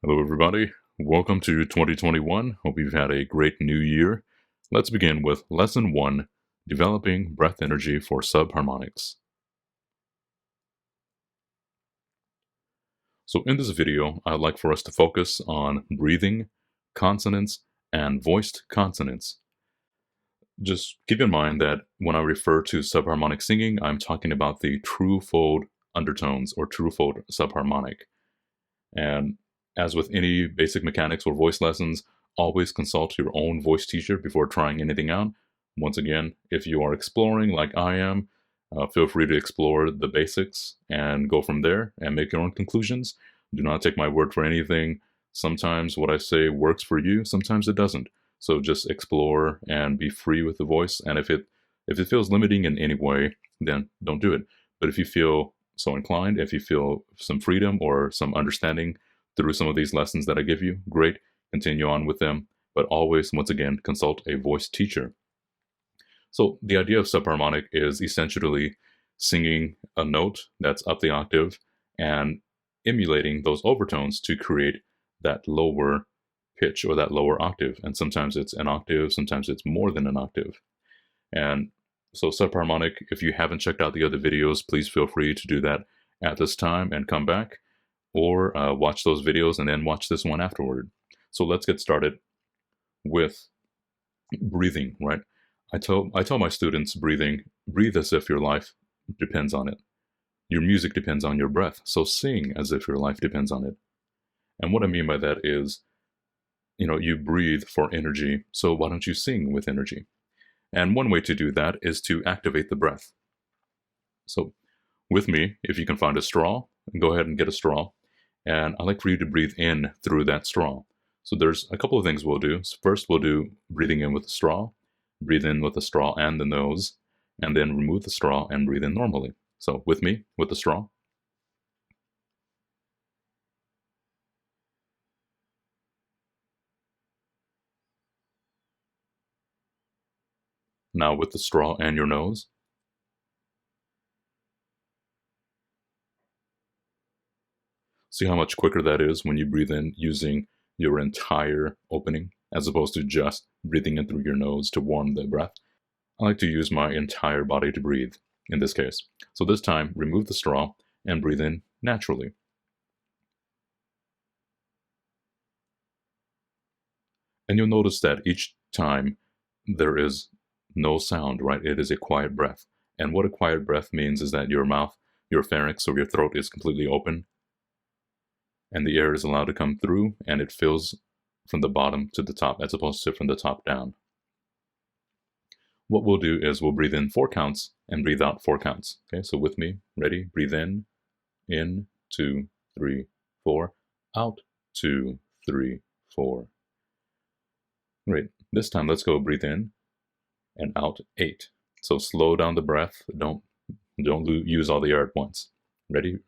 Hello, everybody. Welcome to 2021. Hope you've had a great new year. Let's begin with Lesson 1, Developing Breath Energy for Subharmonics. So in this video, I'd like for us to focus on breathing, consonants, and voiced consonants. Just keep in mind that when I refer to subharmonic singing, I'm talking about the true fold undertones or true fold subharmonic. And as with any basic mechanics or voice lessons, always consult your own voice teacher before trying anything out. Once again, if you are exploring like I am, feel free to explore the basics and go from there and make your own conclusions. Do not take my word for anything. Sometimes what I say works for you, sometimes it doesn't. So just explore and be free with the voice. And if it feels limiting in any way, then don't do it. But if you feel so inclined, if you feel some freedom or some understanding through some of these lessons that I give you, great, continue on with them. But always, once again, consult a voice teacher. So the idea of subharmonic is essentially singing a note that's up the octave and emulating those overtones to create that lower pitch or that lower octave. And sometimes it's an octave, sometimes it's more than an octave. And so subharmonic, if you haven't checked out the other videos, please feel free to do that at this time and come back, or watch those videos and then watch this one afterward. So let's get started with breathing, right? I tell my students breathe as if your life depends on it. Your music depends on your breath, so sing as if your life depends on it. And what I mean by that is, you breathe for energy, so why don't you sing with energy? And one way to do that is to activate the breath. So with me, if you can find a straw, go ahead and get a straw. And I'd like for you to breathe in through that straw. So there's a couple of things we'll do. First, we'll do breathing in with the straw, breathe in with the straw and the nose, and then remove the straw and breathe in normally. So with me, with the straw. Now with the straw and your nose. See how much quicker that is when you breathe in using your entire opening, as opposed to just breathing in through your nose to warm the breath. I like to use my entire body to breathe in this case. So this time, remove the straw and breathe in naturally. And you'll notice that each time there is no sound, right? It is a quiet breath. And what a quiet breath means is that your mouth, your pharynx, or your throat is completely open, and the air is allowed to come through, and it fills from the bottom to the top, as opposed to from the top down. What we'll do is we'll breathe in 4 counts and breathe out 4 counts. Okay, so with me, ready? Breathe in, 2, 3, 4, out, 2, 3, 4. Great. This time, let's go breathe in and out 8. So slow down the breath. Don't use all the air at once. Ready?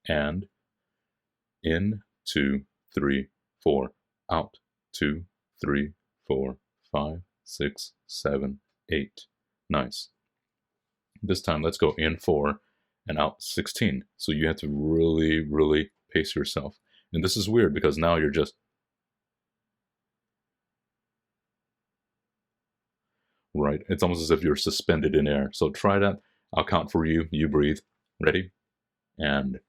And in, 2, 3, 4, out, 2, 3, 4, 5, 6, 7, 8. Nice. This time, let's go in 4 and out 16. So you have to really, really pace yourself. And this is weird because now you're just right. It's almost as if you're suspended in air. So try that. I'll count for you. You breathe. Ready? And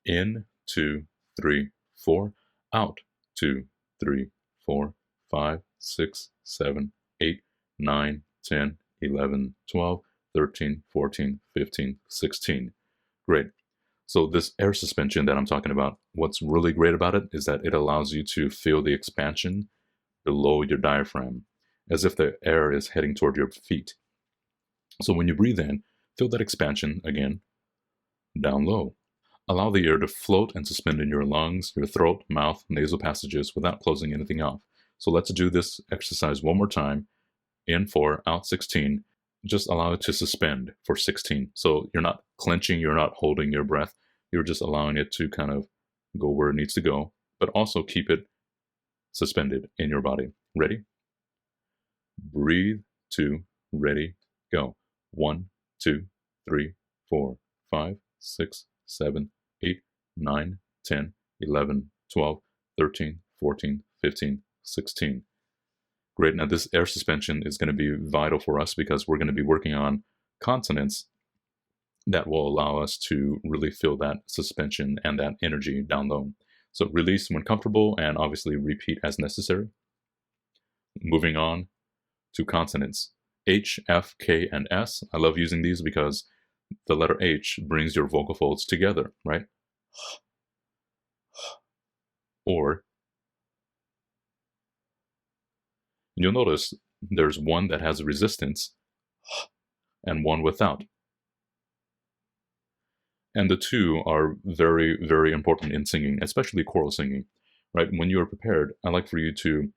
in, 2, 3, 4, out, 2, 3, 4, 5, 6, 7, 8, 9, 10, 11, 12, 13, 14, 15, 16. Great. So this air suspension that I'm talking about, what's really great about it is that it allows you to feel the expansion below your diaphragm, as if the air is heading toward your feet. So when you breathe in, feel that expansion again, down low. Allow the air to float and suspend in your lungs, your throat, mouth, nasal passages without closing anything off. So let's do this exercise one more time. In 4, out 16. Just allow it to suspend for 16. So you're not clenching, you're not holding your breath. You're just allowing it to kind of go where it needs to go, but also keep it suspended in your body. Ready? Breathe, 2, ready, go. 1, 2, 3, 4, 5, 6, 7, 8, 9, 10, 11, 12, 13, 14, 15, 16. Great, now this air suspension is going to be vital for us because we're going to be working on consonants that will allow us to really feel that suspension and that energy down low. So release when comfortable and obviously repeat as necessary. Moving on to consonants. H, F, K, and S. I love using these because the letter H brings your vocal folds together, right? Or you'll notice there's one that has resistance and one without. And the two are very, very important in singing, especially choral singing, right? When you are prepared, I like for you to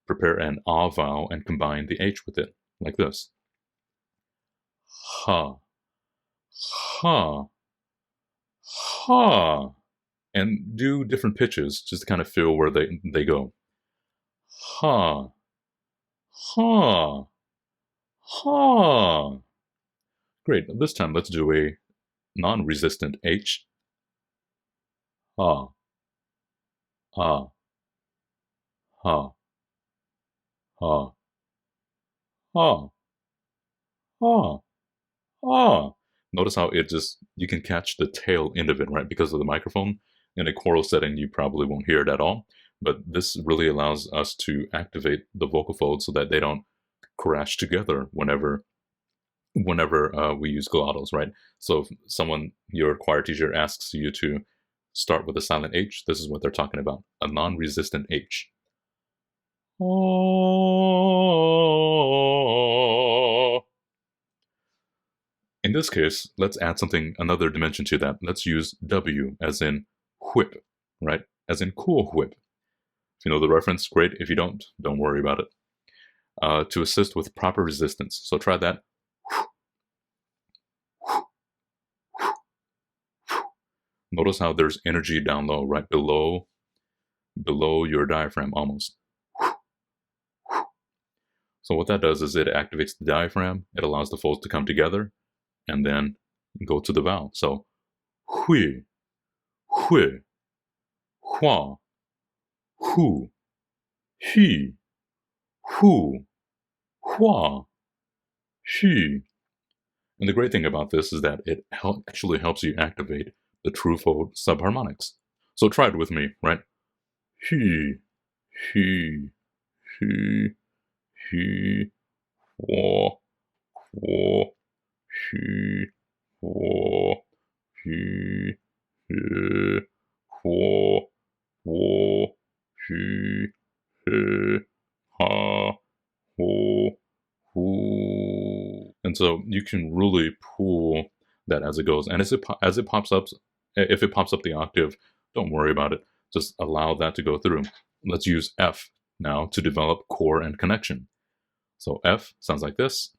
prepare an ah vowel and combine the H with it, like this. Ha, ha, ha. And do different pitches just to kind of feel where they go. Ha, ha, ha. Great, this time let's do a non-resistant H. Ha, ha, ha, ha, ha, ha, ha. Notice how you can catch the tail end of it, right? Because of the microphone. In a choral setting, you probably won't hear it at all. But this really allows us to activate the vocal folds so that they don't crash together whenever we use glottals, right? So if your choir teacher asks you to start with a silent H, this is what they're talking about, a non-resistant H. In this case, let's add another dimension to that. Let's use W as in whip, right? As in cool whip. If you know the reference, great. If you don't worry about it. To assist with proper resistance. So try that. Notice how there's energy down low, right below your diaphragm almost. So what that does is it activates the diaphragm, it allows the folds to come together, and then go to the vowel. So, hui, hui, hua, hu, he, hu, hua, she. And the great thing about this is that it actually helps you activate the true fold subharmonics. So try it with me, right? He, he, hua, hua, he, hua, he, hua, hua, he, ha, ho, hu. And so you can really pull that as it goes. And as it pops up, if it pops up the octave, don't worry about it. Just allow that to go through. Let's use F now to develop core and connection. So F sounds like this.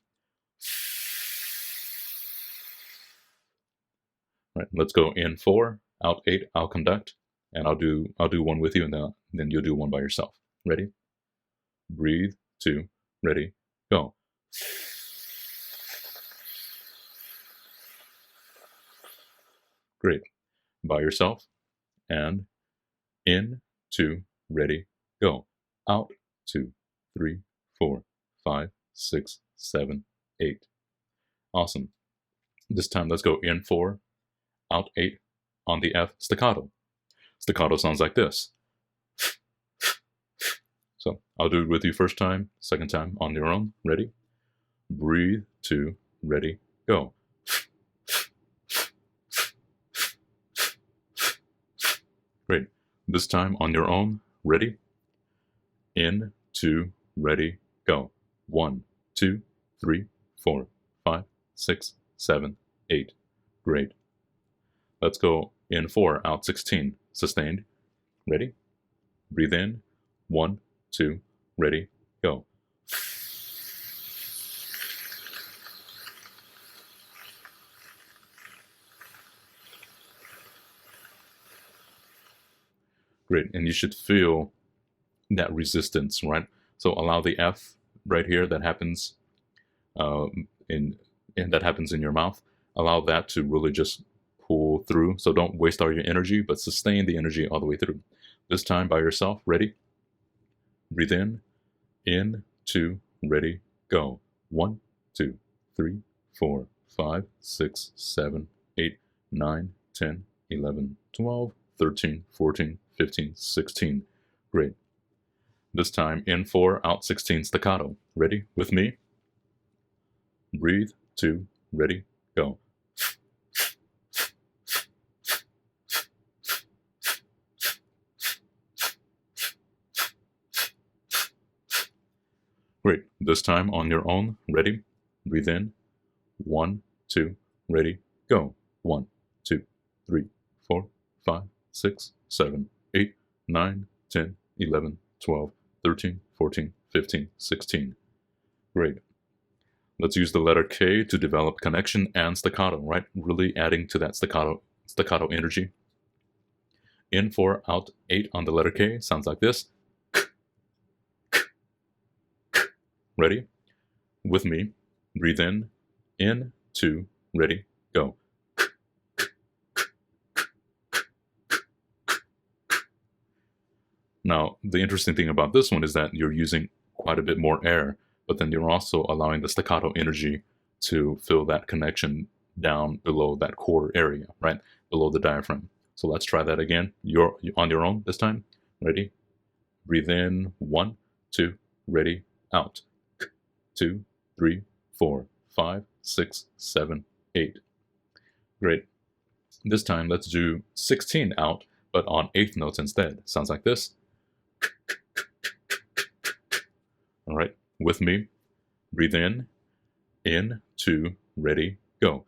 Right, let's go in 4, out 8, I'll conduct, and I'll do one with you, and then you'll do one by yourself. Ready? Breathe, 2, ready, go. Great. By yourself, and in, 2, ready, go. Out, 2, 3, 4, 5, 6, 7, 8. Awesome. This time let's go in 4, out 8 on the F staccato. Staccato sounds like this. So I'll do it with you first time, second time on your own. Ready? Breathe, 2, ready, go. Great. This time on your own. Ready? In, 2, ready, go. 1, 2, 3, 4, 5, 6, 7, 8. Great. Let's go in 4, out 16, sustained. Ready? Breathe in. 1, 2, ready, go. Great, and you should feel that resistance, right? So allow the F right here that happens in your mouth. Allow that to really just pull through. So don't waste all your energy, but sustain the energy all the way through. This time by yourself, ready? Breathe in, 2, ready, go. 1, 2, 3, 4, 5, 6, 7, 8, 9, 10, 11, 12, 13, 14, 15, 16. Great. This time in 4, out 16 staccato. Ready with me? Breathe, 2, ready, go. Great. This time on your own, ready? Breathe in. 1, 2, ready, go. 1, 2, 3, 4, 5, 6, 7, 8, 9, 10, 11, 12, 13, 14, 15, 16. Great. Let's use the letter K to develop connection and staccato, right? Really adding to that staccato energy. In 4, out 8 on the letter K sounds like this. Ready? With me. Breathe in, 2, ready, go. Now, the interesting thing about this one is that you're using quite a bit more air, but then you're also allowing the staccato energy to fill that connection down below that core area, right? Below the diaphragm. So let's try that again. You're on your own this time. Ready? Breathe in, 1, 2, ready, out. 2, 3, 4, 5, 6, 7, 8. Great. This time let's do 16 out, but on 8th notes instead. Sounds like this. All right, with me. Breathe in, 2, ready, go.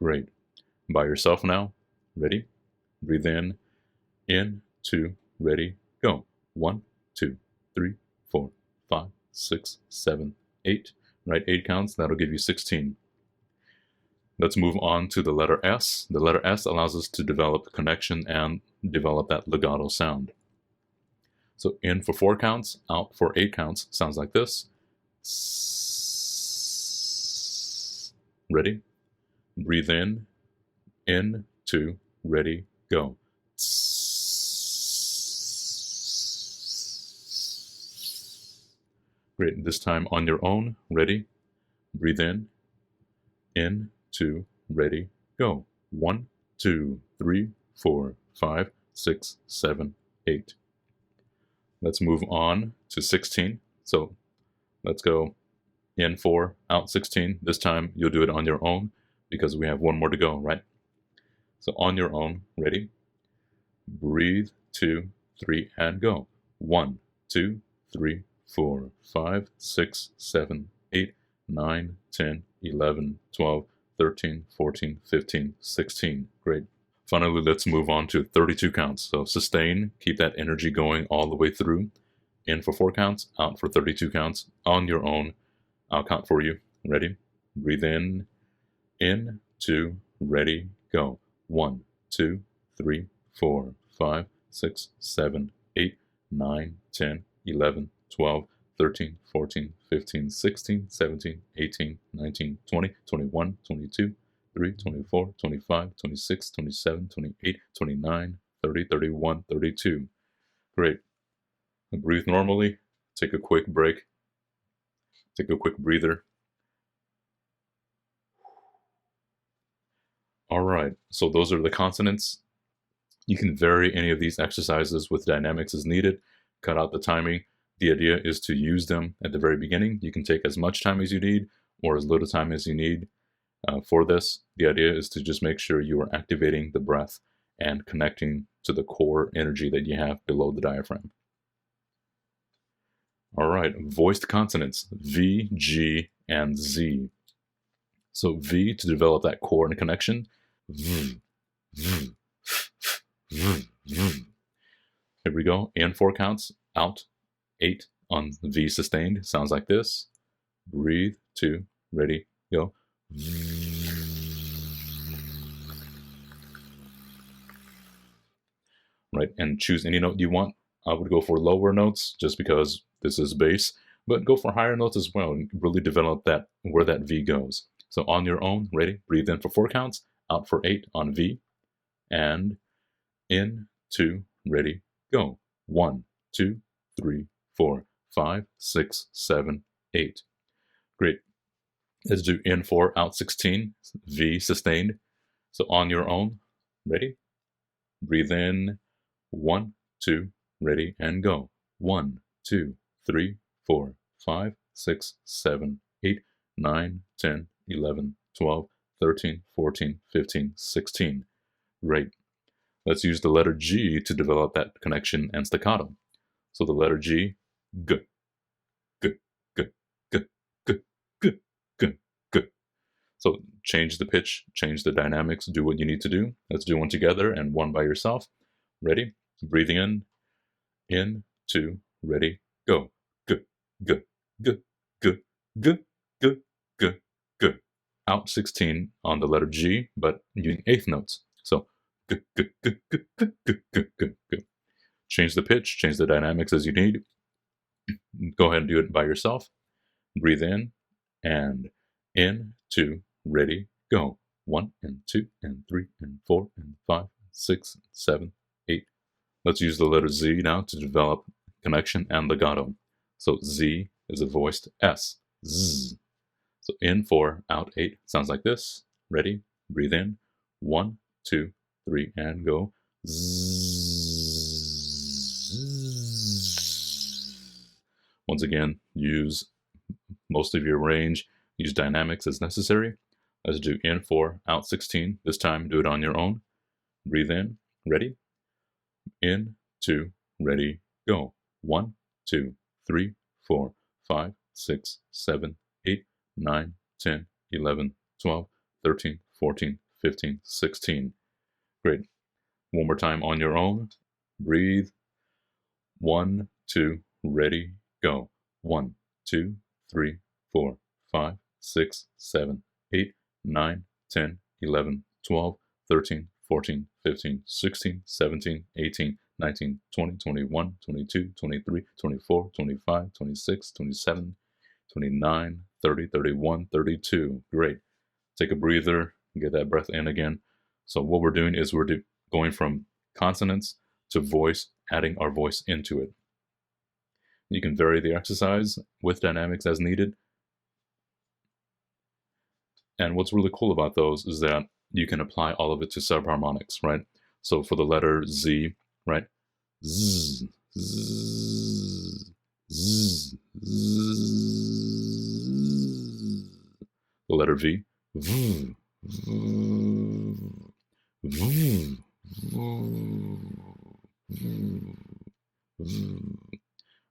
Great. By yourself now. Ready? Breathe in, 2, ready, go. 1, 2, 3, 4, 5, 6, 7, 8. Right, 8 counts. That'll give you 16. Let's move on to the letter S. The letter S allows us to develop connection and develop that legato sound. So in for 4 counts, out for 8 counts. Sounds like this. Ready? Breathe in, 2, ready, go. Great. This time on your own. Ready? Breathe in, 2, ready, go. 1, 2, 3, 4, 5, 6, 7, 8. Let's move on to 16. So let's go in 4, out 16. This time you'll do it on your own because we have one more to go, right? So on your own, ready? Breathe, 2, 3, and go. 1, 2, 3, 4, 5, 6, 7, 8, 9, 10, 11, 12, 13, 14, 15, 16. Great. Finally, let's move on to 32 counts. So sustain, keep that energy going all the way through. In for 4 counts, out for 32 counts. On your own, I'll count for you. Ready? Breathe in, 2, ready, go. 1, 2, 3, 4, 5, 6, 7, 8, 9, 10, 11, 12, 13, 14, 15, 16, 17, 18, 19, 20, 21, 22, 23, 24, 25, 26, 27, 28, 29, 30, 31, 32. Great. Breathe normally. Take a quick break. Take a quick breather. All right, so those are the consonants. You can vary any of these exercises with dynamics as needed. Cut out the timing. The idea is to use them at the very beginning. You can take as much time as you need or as little time as you need for this. The idea is to just make sure you are activating the breath and connecting to the core energy that you have below the diaphragm. All right, voiced consonants, V, G, and Z. So V to develop that core and connection. V, V, V, V. Here we go. In 4 counts, out 8 on V sustained. Sounds like this. Breathe, 2, ready, go. Right, and choose any note you want. I would go for lower notes just because this is bass, but go for higher notes as well and really develop that where that V goes. So on your own, ready? Breathe in for 4 counts, out for 8 on V, and in, 2, ready, go. 1, 2, 3, 4, 5, 6, 7, 8. Great. Let's do in 4, out 16, V sustained. So on your own, ready? Breathe in, 1, 2, ready, and go. 1, 2, 3, 4, 5, 6, 7, 8, 9, 10, 11, 12, 13, 14, 15, 16. Great. Let's use the letter G to develop that connection and staccato. So the letter G, G, G, G, G, G, G, G, G. So change the pitch, change the dynamics, do what you need to do. Let's do one together and one by yourself. Ready? Breathing in, 2, ready, go. G, G, G, G, G, G, G, G. Out 16 on the letter G, but using eighth notes. So G, G, G, G, G, G, G, G, G. Change the pitch, change the dynamics as you need. Go ahead and do it by yourself. Breathe in, and in, 2, ready, go. 1 and 2 and 3 and 4 and 5, 6, and 7, 8. Let's use the letter Z now to develop connection and legato. So Z is a voiced S. Z. So in 4, out 8. Sounds like this. Ready? Breathe in. 1, 2, 3, and go. Z. Once again, use most of your range. Use dynamics as necessary. Let's do in 4, out 16. This time, do it on your own. Breathe in. Ready? In, 2, ready, go. 1, 2, 3, 4, 5, 6, 7, 8, 9, 10, 11, 12, 13, 14, 15, 16. Great. One more time on your own. Breathe. 1, 2, ready, go. 1, 2, 3, 4, 5, 6, 7, 8, 9, 10, 11, 12, 13, 14, 15, 16, 17, 18, 19, 20, 21, 22, 23, 24, 25, 26, 27, 29, 30, 31, 32. Great. Take a breather, get that breath in again. So what we're doing is we're going from consonants to voice, adding our voice into it. You can vary the exercise with dynamics as needed. And what's really cool about those is that you can apply all of it to subharmonics, right? So for the letter Z, right? Z, Z, Z, Z. The letter V, V, V, V, V, V.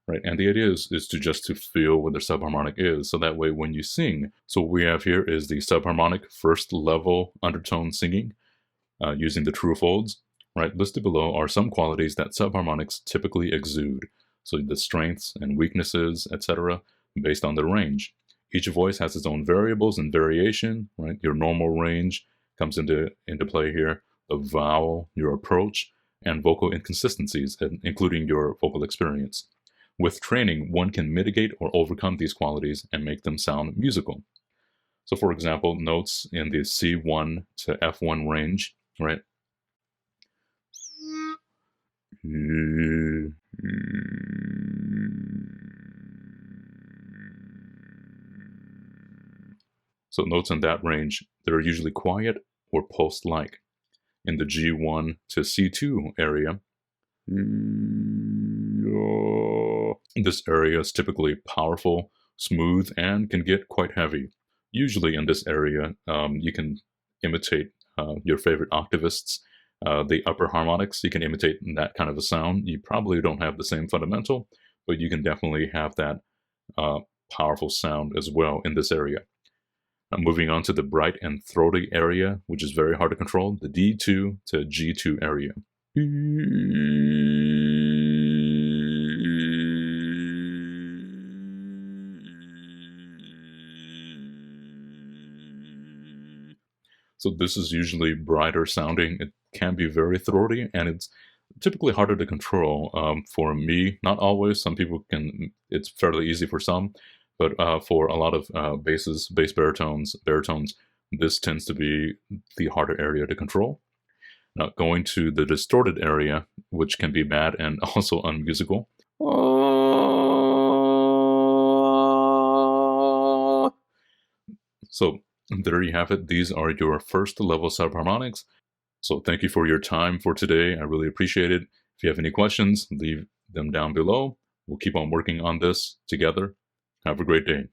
Right, and the idea is to feel what the subharmonic is, so that way when you sing, so what we have here is the subharmonic first level undertone singing using the true folds. Right, listed below are some qualities that subharmonics typically exude, so the strengths and weaknesses, etc., based on the range. Each voice has its own variables and variation. Right, your normal range comes into play here, the vowel, your approach, and vocal inconsistencies, including your vocal experience. With training, one can mitigate or overcome these qualities and make them sound musical. So for example, notes in the C1 to F1 range, right? So notes in that range, they're usually quiet or post-like. In the G1 to C2 area, this area is typically powerful, smooth, and can get quite heavy. Usually in this area, you can imitate your favorite octavists. The upper harmonics, you can imitate that kind of a sound. You probably don't have the same fundamental, but you can definitely have that powerful sound as well in this area. Moving on to the bright and throaty area, which is very hard to control, the D2 to G2 area. So this is usually brighter sounding. It can be very throaty, and it's typically harder to control. For me, not always. Some people can, it's fairly easy for some, but for a lot of bass baritones, This tends to be the harder area to control. Now, going to the distorted area, which can be bad and also unmusical. So there you have it. These are your first level subharmonics. So thank you for your time for today. I really appreciate it. If you have any questions, leave them down below. We'll keep on working on this together. Have a great day.